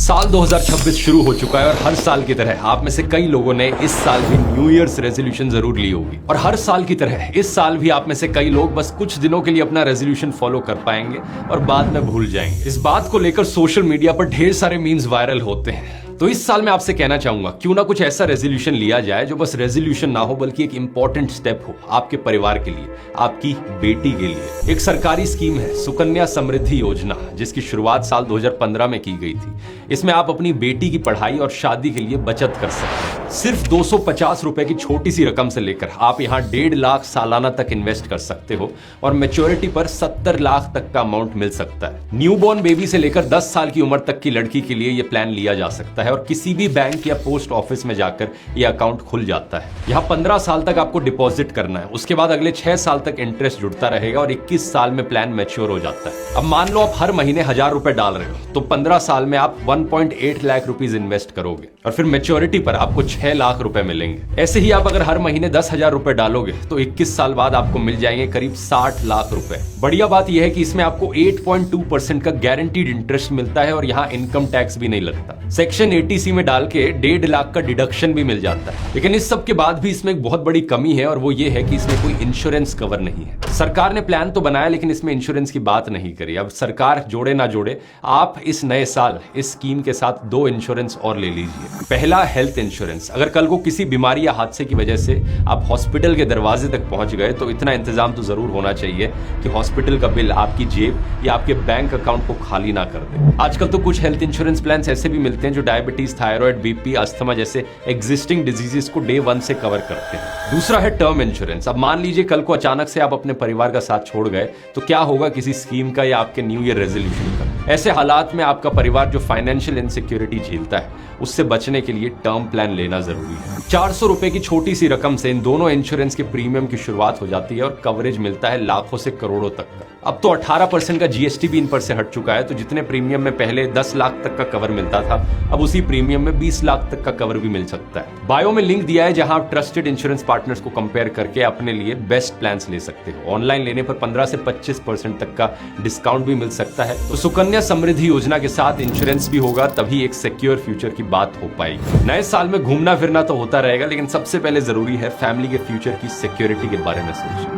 साल 2026 शुरू हो चुका है और हर साल की तरह आप में से कई लोगों ने इस साल भी न्यू ईयर्स रेजोल्यूशन जरूर ली होगी। और हर साल की तरह इस साल भी आप में से कई लोग बस कुछ दिनों के लिए अपना रेजोल्यूशन फॉलो कर पाएंगे और बाद में भूल जाएंगे। इस बात को लेकर सोशल मीडिया पर ढेर सारे मीम्स वायरल होते हैं। तो इस साल मैं आपसे कहना चाहूंगा, क्यों ना कुछ ऐसा रेजोल्यूशन लिया जाए जो बस रेजोल्यूशन ना हो बल्कि एक इंपॉर्टेंट स्टेप हो आपके परिवार के लिए, आपकी बेटी के लिए। एक सरकारी स्कीम है सुकन्या समृद्धि योजना, जिसकी शुरुआत साल 2015 में की गई थी। इसमें आप अपनी बेटी की पढ़ाई और शादी के लिए बचत कर सकते हैं। सिर्फ 250 रुपए की छोटी सी रकम से लेकर आप यहाँ 1.5 लाख सालाना तक इन्वेस्ट कर सकते हो और मैच्योरिटी पर 70 लाख तक का अमाउंट मिल सकता है। न्यूबॉर्न बेबी से लेकर 10 साल की उम्र तक की लड़की के लिए यह प्लान लिया जा सकता है और किसी भी बैंक या पोस्ट ऑफिस में जाकर यह अकाउंट खुल जाता है। यहाँ 15 साल तक आपको डिपॉजिट करना है, उसके बाद अगले 6 साल तक इंटरेस्ट जुड़ता रहेगा और 21 साल में प्लान मैच्योर हो जाता है। अब मान लो आप हर महीने 1000 रुपए डाल रहे हो तो 15 साल में आप 1.8 लाख रुपीज इन्वेस्ट करोगे और फिर मैच्योरिटी पर आपको 6 लाख रुपए मिलेंगे। ऐसे ही आप अगर हर महीने 10,000 रुपए डालोगे तो 21 साल बाद आपको मिल जाएंगे करीब 60 लाख रुपए। बढ़िया बात यह है कि इसमें आपको 8.2% का गारंटीड इंटरेस्ट मिलता है और यहाँ इनकम टैक्स भी नहीं लगता। सेक्शन 80C में डाल के 1.5 लाख का डिडक्शन भी मिल जाता है। लेकिन इस सब के बाद भी इसमें एक बहुत बड़ी कमी है और वो ये है कि इसमें कोई इंश्योरेंस कवर नहीं है। सरकार ने प्लान तो बनाया लेकिन इसमें इंश्योरेंस की बात नहीं करी। अब सरकार जोड़े ना जोड़े, आप इस नए साल इस स्कीम के साथ 2 इंश्योरेंस और ले लीजिए। पहला, हेल्थ इंश्योरेंस। अगर कल को किसी बीमारी या हादसे की वजह से आप हॉस्पिटल के दरवाजे तक पहुंच गए तो इतना इंतजाम तो जरूर होना चाहिए कि हॉस्पिटल का बिल आपकी जेब या आपके बैंक अकाउंट को खाली ना कर दे। आजकल तो कुछ हेल्थ इंश्योरेंस प्लान ऐसे भी मिलते हैं जो डायबिटीज, थायराइड, बीपी, अस्थमा जैसे एग्जिस्टिंग डिजीजेस को डे 1 से कवर करते हैं। दूसरा है टर्म इंश्योरेंस। अब मान लीजिए कल को अचानक से आप अपने परिवार का साथ छोड़ गए तो क्या होगा किसी स्कीम का या आपके न्यू ईयर रेजोल्यूशन का। ऐसे हालात में आपका परिवार जो फाइनेंशियल इनसिक्योरिटी झेलता है उससे बचने के लिए टर्म प्लान लेना जरूरी है। 400 रुपए की छोटी सी रकम से इन दोनों इंश्योरेंस के प्रीमियम की शुरुआत हो जाती है और कवरेज मिलता है लाखों से करोड़ों तक का। अब तो 18% का जीएसटी भी इन पर से हट चुका है, तो जितने प्रीमियम में पहले 10 लाख तक का कवर मिलता था अब उसी प्रीमियम में 20 लाख तक का कवर भी मिल सकता है। बायो में लिंक दिया है जहां आप ट्रस्टेड इंश्योरेंस पार्टनर्स को कंपेयर करके अपने लिए बेस्ट प्लान्स ले सकते हो। ऑनलाइन लेने पर 15 से 25% तक का डिस्काउंट भी मिल सकता है। तो सुकन्या समृद्धि योजना के साथ इंश्योरेंस भी होगा, तभी एक सिक्योर फ्यूचर की बात हो पाएगी। नए साल में घूमना फिरना तो होता रहेगा लेकिन सबसे पहले जरूरी है फैमिली के फ्यूचर की सिक्योरिटी के बारे में सोचना।